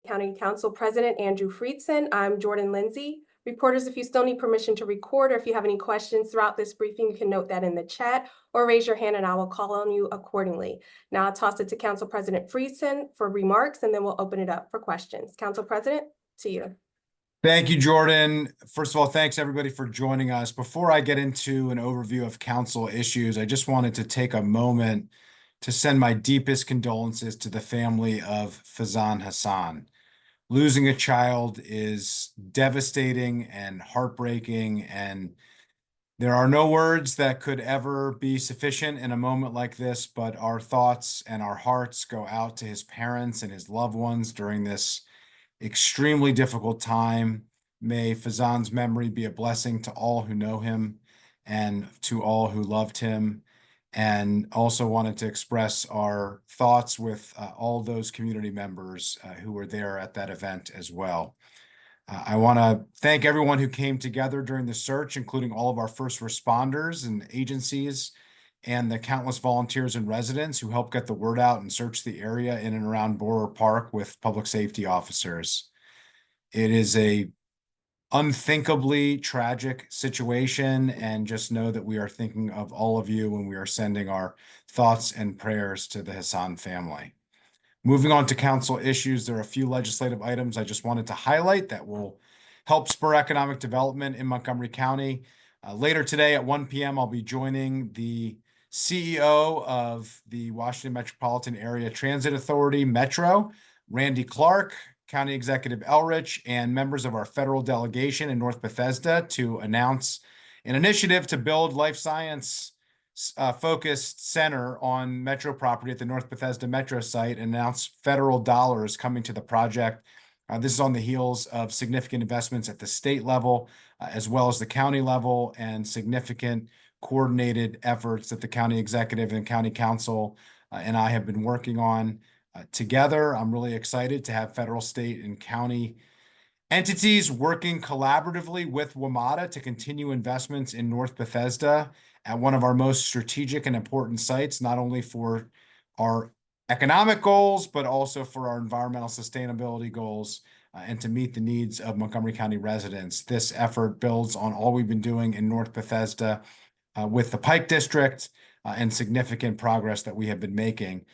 County Council President Andrew Friedson. I'm Jordan Lindsay. Reporters, if you still need permission to record or if you have any questions throughout this briefing, you can note that in the chat or raise your hand and I will call on you accordingly. Now I'll toss it to Council President Friedson for remarks and then we'll open it up for questions. Council President, to you. Thank you, Jordan. First of all, thanks everybody for joining us. Before I get into an overview of council issues, I just wanted to take a moment to send my deepest condolences to the family of Fazan Hassan. Losing a child is devastating and heartbreaking, and there are no words that could ever be sufficient in a moment like this, but our thoughts and our hearts go out to his parents and his loved ones during this extremely difficult time. May Fazan's memory be a blessing to all who know him and to all who loved him. And also wanted to express our thoughts with all those community members who were there at that event as well. I want to thank everyone who came together during the search, including all of our first responders and agencies and the countless volunteers and residents who helped get the word out and search the area in and around Borer Park with public safety officers. It is a unthinkably tragic situation, and just know that we are thinking of all of you when we are sending our thoughts and prayers to the Hassan family. Moving on to council issues, there are a few legislative items I just wanted to highlight that will help spur economic development in Montgomery County. Later today at 1 p.m., I'll be joining the CEO of the Washington Metropolitan Area Transit Authority, Metro, Randy Clark, County Executive Elrich, and members of our federal delegation in North Bethesda to announce an initiative to build life science focused center on Metro property at the North Bethesda Metro site and announce federal dollars coming to the project. This is on the heels of significant investments at the state level, as well as the county level, and significant coordinated efforts that the county executive and county council and I have been working on together. I'm really excited to have federal, state, and county entities working collaboratively with WMATA to continue investments in North Bethesda at one of our most strategic and important sites, not only for our economic goals, but also for our environmental sustainability goals and to meet the needs of Montgomery County residents. This effort builds on all we've been doing in North Bethesda with the Pike District and significant progress that we have been making.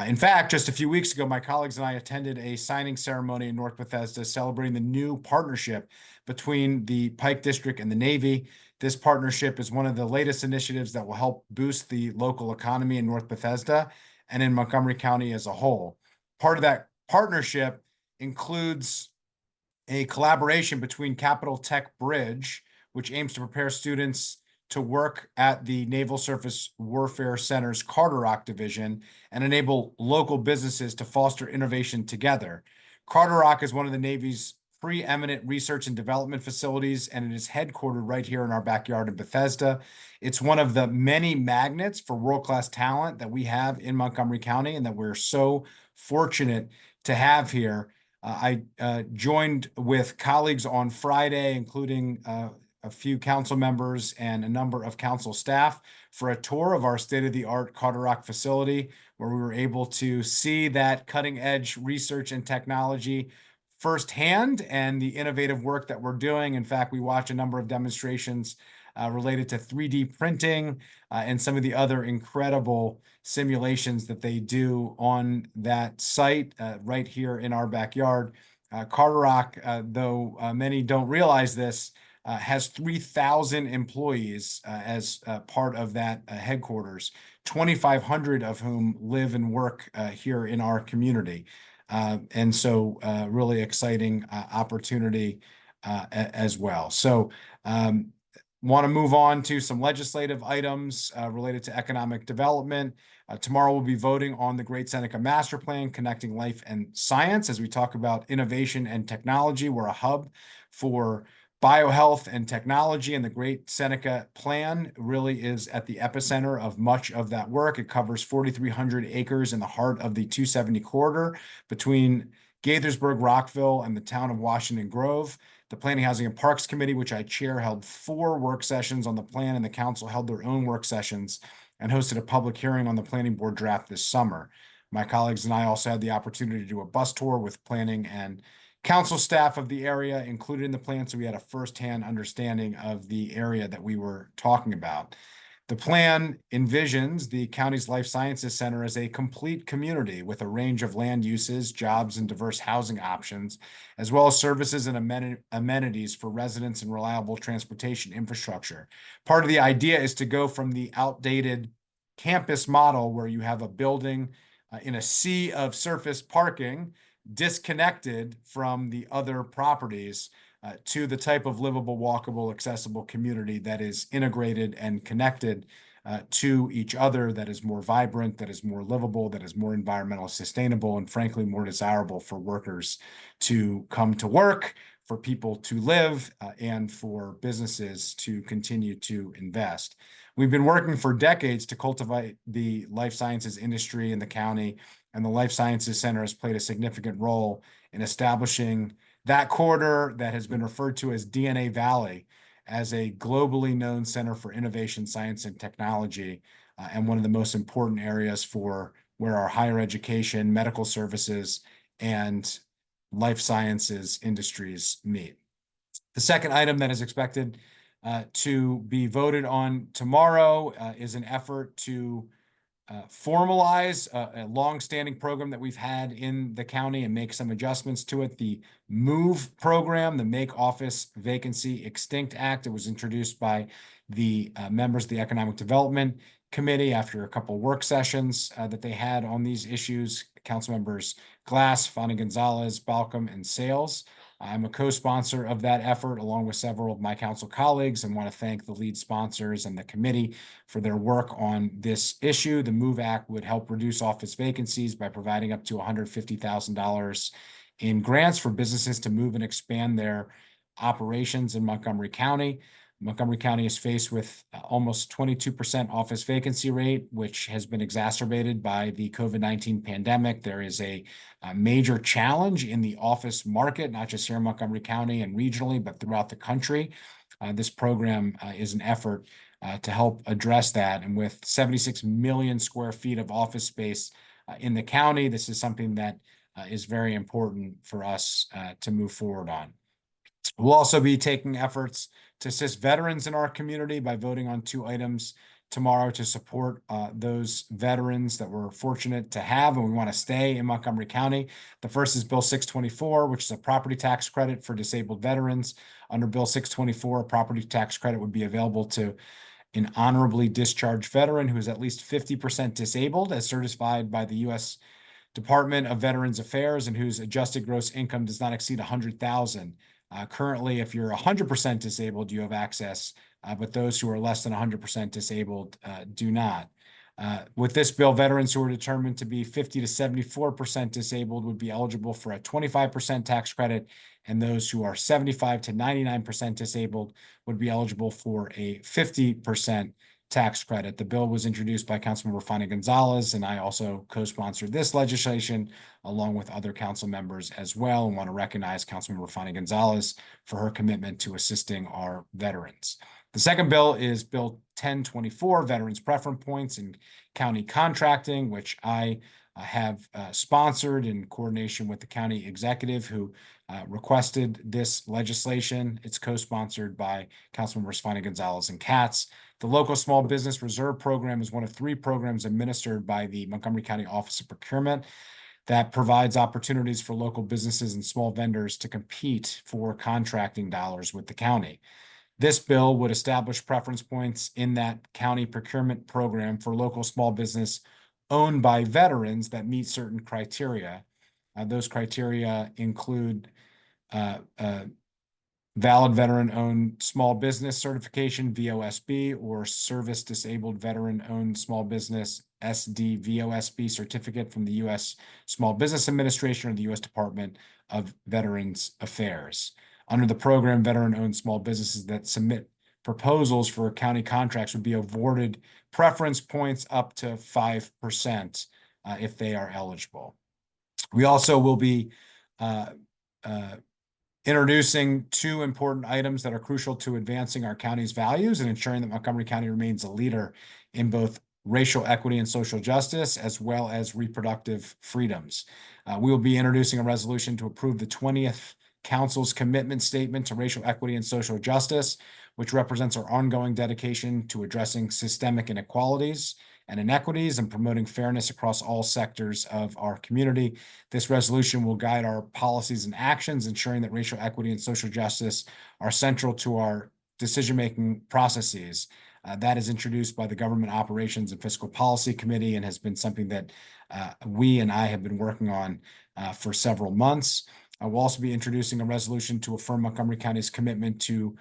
In fact, just a few weeks ago, my colleagues and I attended a signing ceremony in North Bethesda celebrating the new partnership between the Pike District and the Navy. This partnership is one of the latest initiatives that will help boost the local economy in North Bethesda and in Montgomery County as a whole. Part of that partnership includes a collaboration between Capital Tech Bridge, which aims to prepare students to work at the Naval Surface Warfare Center's Carter-Rock division and enable local businesses to foster innovation together. Carter-Rock is one of the Navy's preeminent research and development facilities, and it is headquartered right here in our backyard in Bethesda. It's one of the many magnets for world-class talent that we have in Montgomery County and that we're so fortunate to have here. I joined with colleagues on Friday, including a few council members and a number of council staff for a tour of our state-of-the-art Carter-Rock facility, where we were able to see that cutting-edge research and technology firsthand and the innovative work that we're doing. In fact, we watched a number of demonstrations related to 3D printing and some of the other incredible simulations that they do on that site right here in our backyard. Carter-Rock, though many don't realize this, has 3,000 employees as part of that headquarters, 2,500 of whom live and work here in our community. And so really exciting opportunity as well. So want to move on to some legislative items related to economic development. Tomorrow we'll be voting on the Great Seneca Master Plan, Connecting Life and Science, as we talk about innovation and technology. We're a hub for biohealth and technology, and the Great Seneca Plan really is at the epicenter of much of that work. It covers 4,300 acres in the heart of the 270 corridor between Gaithersburg, Rockville, and the town of Washington Grove. The Planning, Housing, and Parks Committee, which I chair, held 4 work sessions on the plan, and the council held their own work sessions and hosted a public hearing on the planning board draft this summer. My colleagues and I also had the opportunity to do a bus tour with planning and council staff of the area included in the plan, so we had a firsthand understanding of the area that we were talking about. The plan envisions the county's life sciences center as a complete community with a range of land uses, jobs, and diverse housing options, as well as services and amenities for residents and reliable transportation infrastructure. Part of the idea is to go from the outdated campus model where you have a building in a sea of surface parking disconnected from the other properties to the type of livable, walkable, accessible community that is integrated and connected to each other, that is more vibrant, that is more livable, that is more environmentally sustainable, and frankly, more desirable for workers to come to work, for people to live, and for businesses to continue to invest. We've been working for decades to cultivate the life sciences industry in the county, and the Life Sciences Center has played a significant role in establishing that corridor that has been referred to as DNA Valley as a globally known center for innovation, science, and technology, and one of the most important areas for where our higher education, medical services, and life sciences industries meet. The second item that is expected to be voted on tomorrow is an effort to formalize a long-standing program that we've had in the county and make some adjustments to it. The MOVE program, the Make Office Vacancy Extinct Act, it was introduced by the members of the Economic Development Committee after a couple of work sessions that they had on these issues. Council members Glass, Fani Gonzalez, Balcom, and Sales. I'm a co-sponsor of that effort along with several of my council colleagues and want to thank the lead sponsors and the committee for their work on this issue. The MOVE Act would help reduce office vacancies by providing up to $150,000 in grants for businesses to move and expand their operations in Montgomery County. Montgomery County is faced with almost 22% office vacancy rate, which has been exacerbated by the COVID-19 pandemic. There is a major challenge in the office market, not just here in Montgomery County and regionally, but throughout the country. This program is an effort to help address that. And with 76 million square feet of office space in the county, this is something that is very important for us to move forward on. We'll also be taking efforts to assist veterans in our community by voting on two items tomorrow to support those veterans that we're fortunate to have and we want to stay in Montgomery County. The first is Bill 624, which is a property tax credit for disabled veterans. Under Bill 624, a property tax credit would be available to an honorably discharged veteran who is at least 50% disabled as certified by the U.S. Department of Veterans Affairs and whose adjusted gross income does not exceed $100,000. Currently, if you're 100% disabled, you have access, but those who are less than 100% disabled do not. With this bill, veterans who are determined to be 50 to 74% disabled would be eligible for a 25% tax credit, and those who are 75 to 99% disabled would be eligible for a 50% tax credit. The bill was introduced by Councilmember Fani Gonzalez, and I also co-sponsored this legislation along with other council members as well, and want to recognize Councilmember Fani Gonzalez for her commitment to assisting our veterans. The second bill is Bill 1024, Veterans Preference Points in County Contracting, which I have sponsored in coordination with the county executive who requested this legislation. It's co-sponsored by Councilmembers Fani Gonzalez and Katz. The Local Small Business Reserve Program is one of three programs administered by the Montgomery County Office of Procurement that provides opportunities for local businesses and small vendors to compete for contracting dollars with the county. This bill would establish preference points in that county procurement program for local small business owned by veterans that meet certain criteria. Those criteria include valid veteran-owned small business certification, VOSB, or service disabled veteran-owned small business, SDVOSB certificate from the U.S. Small Business Administration or the U.S. Department of Veterans Affairs. Under the program, veteran-owned small businesses that submit proposals for county contracts would be awarded preference points up to 5% if they are eligible. We also will be introducing two important items that are crucial to advancing our county's values and ensuring that Montgomery County remains a leader in both racial equity and social justice, as well as reproductive freedoms. We will be introducing a resolution to approve the 20th Council's commitment statement to racial equity and social justice, which represents our ongoing dedication to addressing systemic inequalities and inequities and promoting fairness across all sectors of our community. This resolution will guide our policies and actions, ensuring that racial equity and social justice are central to our decision-making processes. That is introduced by the Government Operations and Fiscal Policy Committee and has been something that we and I have been working on for several months. We'll also be introducing a resolution to affirm Montgomery County's commitment to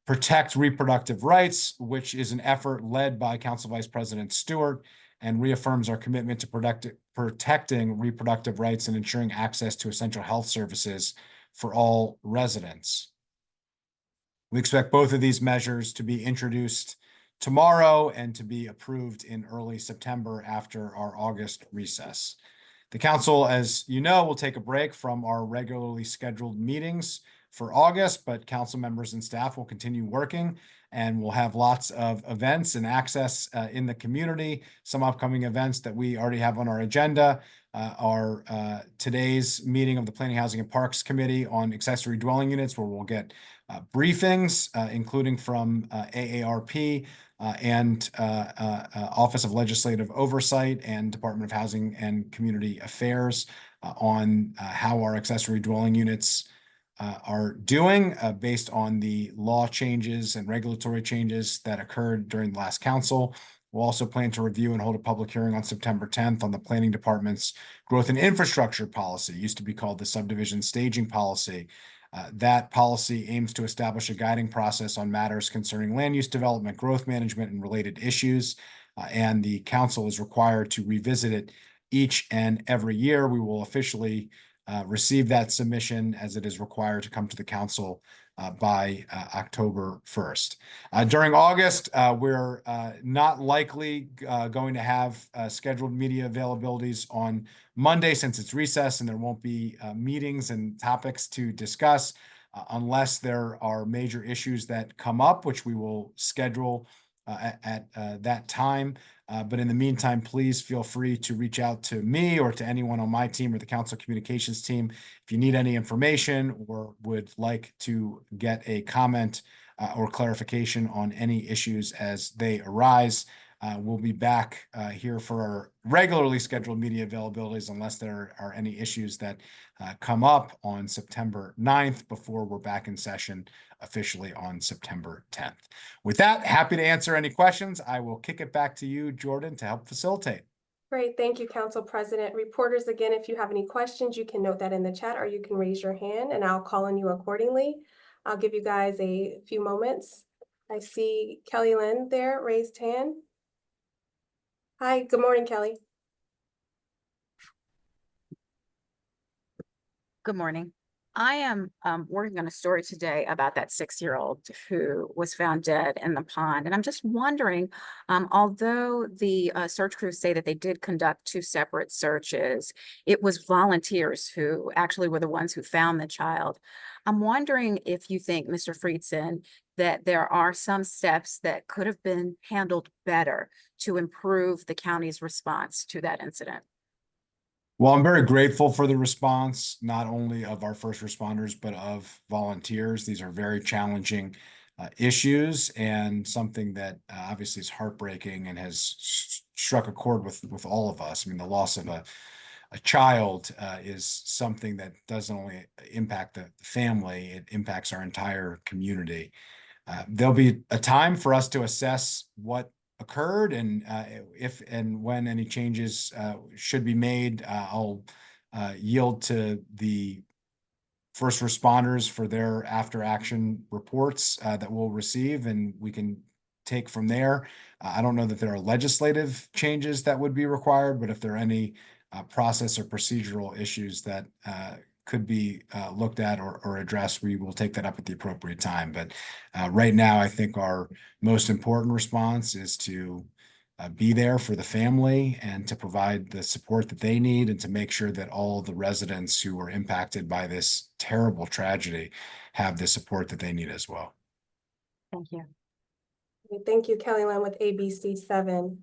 protect reproductive rights, which is an effort led by Council Vice President Stewart and reaffirms our commitment to protecting reproductive rights and ensuring access to essential health services for all residents. We expect both of these measures to be introduced tomorrow and to be approved in early September after our August recess. The council, as you know, will take a break from our regularly scheduled meetings for August, but council members and staff will continue working and we'll have lots of events and access in the community. Some upcoming events that we already have on our agenda are today's meeting of the Planning, Housing, and Parks Committee on accessory dwelling units, where we'll get briefings, including from AARP and Office of Legislative Oversight and Department of Housing and Community Affairs on how our accessory dwelling units are doing based on the law changes and regulatory changes that occurred during the last council. We'll also plan to review and hold a public hearing on September 10th on the Planning Department's Growth and Infrastructure Policy, used to be called the Subdivision Staging Policy. That policy aims to establish a guiding process on matters concerning land use development, growth management, and related issues, and the council is required to revisit it each and every year. We will officially receive that submission as it is required to come to the council by October 1st. During August, we're not likely going to have scheduled media availabilities on Monday since it's recess, and there won't be meetings and topics to discuss unless there are major issues that come up, which we will schedule at that time. But in the meantime, please feel free to reach out to me or to anyone on my team or the council communications team if you need any information or would like to get a comment or clarification on any issues as they arise. We'll be back here for our regularly scheduled media availabilities unless there are any issues that come up on September 9th before we're back in session officially on September 10th. With that, happy to answer any questions. I will kick it back to you, Jordan, to help facilitate. Great, thank you, Council President. Reporters, again, if you have any questions, you can note that in the chat or you can raise your hand and I'll call on you accordingly. I'll give you guys a few moments. I see Kelly Lynn there, raised hand. Hi, good morning, Kelly. Good morning. I am working on a story today about that 6-year-old who was found dead in the pond. And I'm just wondering, although the search crews say that they did conduct 2 separate searches, it was volunteers who actually were the ones who found the child. I'm wondering if you think, Mr. Friedson, that there are some steps that could have been handled better to improve the county's response to that incident. Well, I'm very grateful for the response, not only of our first responders, but of volunteers. These are very challenging issues and something that obviously is heartbreaking and has struck a chord with all of us. I mean, the loss of a child is something that doesn't only impact the family, it impacts our entire community. There'll be a time for us to assess what occurred and if and when any changes should be made. I'll yield to the first responders for their after action reports that we'll receive, and we can take from there. I don't know that there are legislative changes that would be required, but if there are any process or procedural issues that could be looked at or addressed, we will take that up at the appropriate time. But right now, I think our most important response is to be there for the family and to provide the support that they need and to make sure that all the residents who were impacted by this terrible tragedy have the support that they need as well. Thank you. Thank you, Kelly Lynn with ABC 7.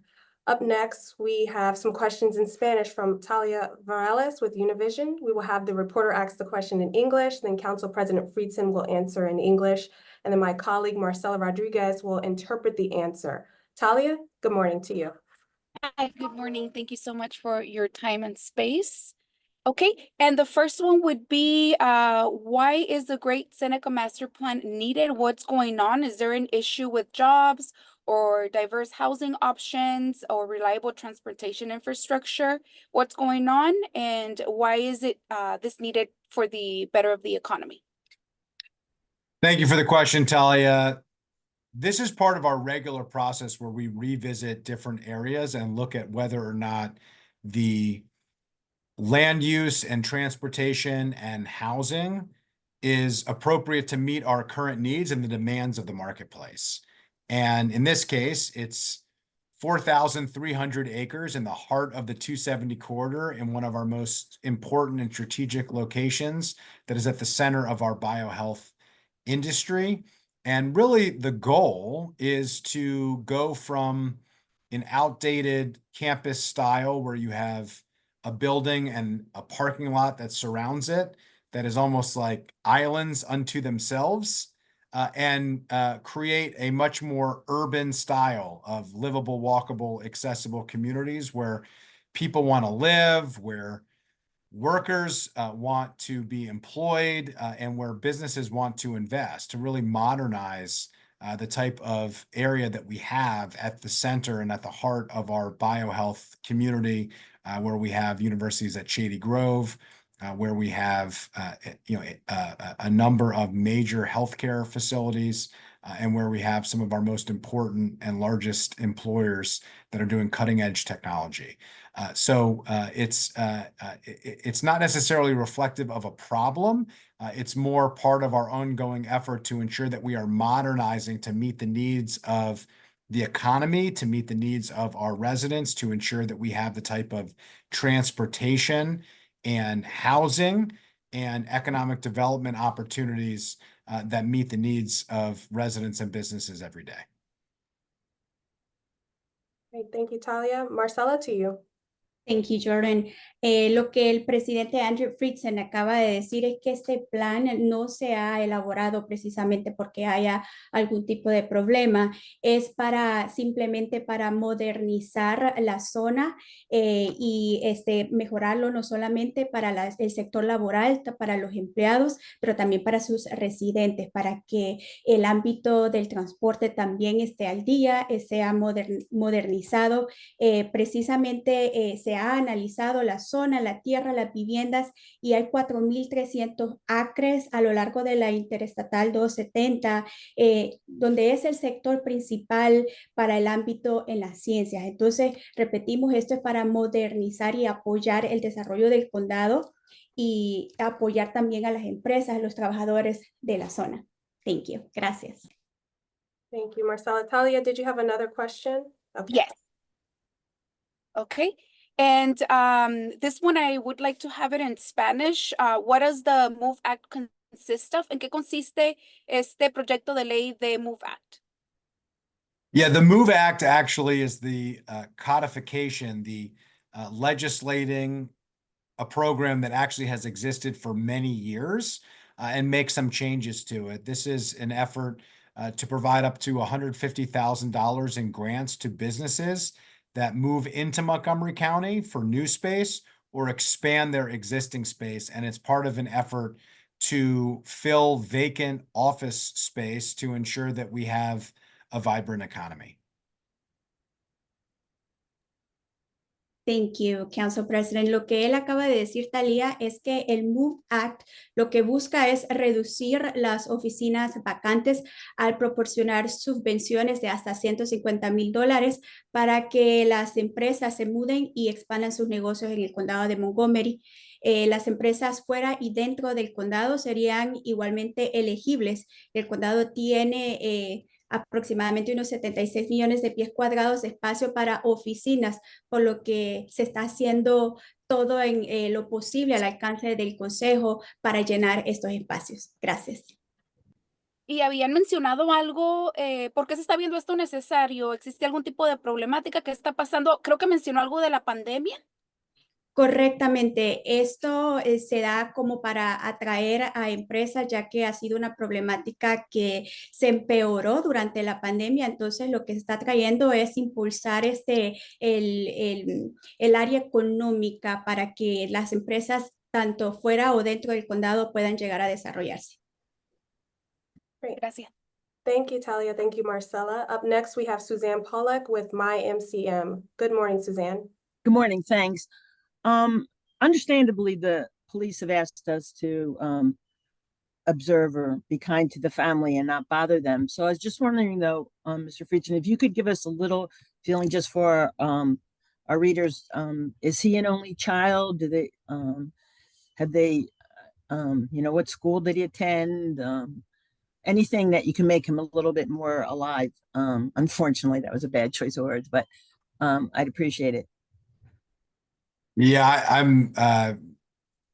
Up next, we have some questions in Spanish from Talia Varales with Univision. We will have the reporter ask the question in English, then Council President Friedson will answer in English, and then my colleague Marcela Rodriguez will interpret the answer. Talia, good morning to you. Hi, good morning. Thank you so much for your time and space. Okay, and the first one would be why is the Great Seneca Master Plan needed? What's going on? Is there an issue with jobs or diverse housing options or reliable transportation infrastructure? What's going on and why is it this needed for the better of the economy? Thank you for the question, Talia. This is part of our regular process where we revisit different areas and look at whether or not the land use and transportation and housing is appropriate to meet our current needs and the demands of the marketplace. And in this case, it's 4,300 acres in the heart of the 270 corridor in one of our most important and strategic locations that is at the center of our biohealth industry. And really the goal is to go from an outdated campus style where you have a building and a parking lot that surrounds it that is almost like islands unto themselves, and create a much more urban style of livable, walkable, accessible communities where people want to live, where workers want to be employed, and where businesses want to invest to really modernize the type of area that we have at the center and at the heart of our biohealth community, where we have universities at Shady Grove, where we have a number of major healthcare facilities, and where we have some of our most important and largest employers that are doing cutting edge technology. So it's not necessarily reflective of a problem. It's more part of our ongoing effort to ensure that we are modernizing to meet the needs of the economy, to meet the needs of our residents, to ensure that we have the type of transportation and housing and economic development opportunities that meet the needs of residents and businesses every day. Great, thank you, Talia. Marcela, to you. Thank you, Jordan. Lo que el presidente Andrew Friedson acaba de decir es que este plan no se ha elaborado precisamente porque haya algún tipo de problema, es simplemente para modernizar la zona y mejorarlo no solamente para el sector laboral, para los empleados, pero también para sus residentes, para que el ámbito del transporte también esté al día, sea modernizado. Precisamente se ha analizado la zona, la tierra, las viviendas y hay 4,300 acres a lo largo de la Interestatal 270, donde es el sector principal para el ámbito en las ciencias. Entonces, repetimos, esto es para modernizar y apoyar el desarrollo del condado y apoyar también a las empresas, a los trabajadores de la zona. Thank you. Gracias. Thank you, Marcela. Talia, did you have another question? Okay. Yes. Okay. And this one, I would like to have it in Spanish. What does the MOVE Act consist of? ¿En qué consiste este proyecto de ley de MOVE Act? Yeah, the MOVE Act actually is the codification, the legislating a program that actually has existed for many years and make some changes to it. This is an effort to provide up to $150,000 in grants to businesses that move into Montgomery County for new space or expand their existing space. And it's part of an effort to fill vacant office space to ensure that we have a vibrant economy. Thank you, Council President. Lo que él acaba de decir, Talia, es que el MOVE Act lo que busca es reducir las oficinas vacantes al proporcionar subvenciones de hasta $150,000 para que las empresas se muden y expandan sus negocios en el condado de Montgomery. Las empresas fuera y dentro del condado serían igualmente elegibles. El condado tiene aproximadamente unos 76 millones de pies cuadrados de espacio para oficinas, por lo que se está haciendo todo en lo posible al alcance del Consejo para llenar estos espacios. Gracias. Y habían mencionado algo, ¿por qué se está viendo esto necesario? ¿Existe algún tipo de problemática que está pasando? Creo que mencionó algo de la pandemia. Correctamente, esto se da como para atraer a empresas, ya que ha sido una problemática que se empeoró durante la pandemia. Entonces, lo que está trayendo es impulsar el área económica para que las empresas, tanto fuera o dentro del condado, puedan llegar a desarrollarse. Great. Gracias. Thank you, Talia. Thank you, Marcella. Up next, we have Suzanne Pollack with MyMCM. Good morning, Suzanne. Good morning, thanks. Understandably, the police have asked us to observe or be kind to the family and not bother them. So I was just wondering, though, Mr. Friedson, if you could give us a little feeling just for our readers. Is he an only child? Do they have they what school did he attend? Anything that you can make him a little bit more alive. Unfortunately, that was a bad choice of words, but I'd appreciate it. Yeah, I'm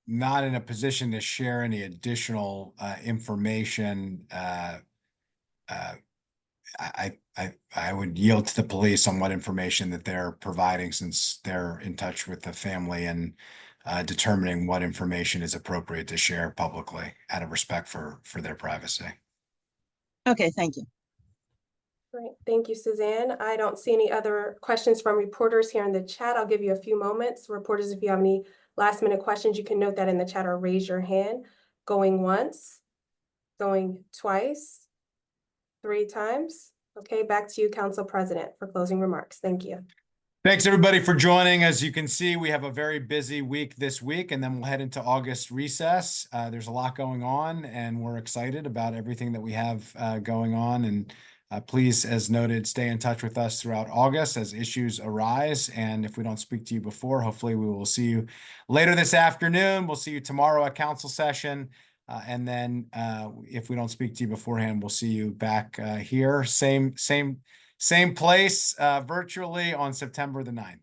not in a position to share any additional information. I would yield to the police on what information that they're providing, since they're in touch with the family and determining what information is appropriate to share publicly out of respect for their privacy. Okay, thank you. Great. Thank you, Suzanne. I don't see any other questions from reporters here in the chat. I'll give you a few moments. Reporters, if you have any last minute questions, you can note that in the chat or raise your hand. Going once, going twice, 3 times. Okay, back to you, Council President, for closing remarks. Thank you. Thanks, everybody, for joining. As you can see, we have a very busy week this week, and then we'll head into August recess. There's a lot going on, and we're excited about everything that we have going on. And please, as noted, stay in touch with us throughout August as issues arise. And if we don't speak to you before, hopefully we will see you later this afternoon. We'll see you tomorrow at council session. And then if we don't speak to you beforehand, we'll see you back here, same place, virtually on September the 9th.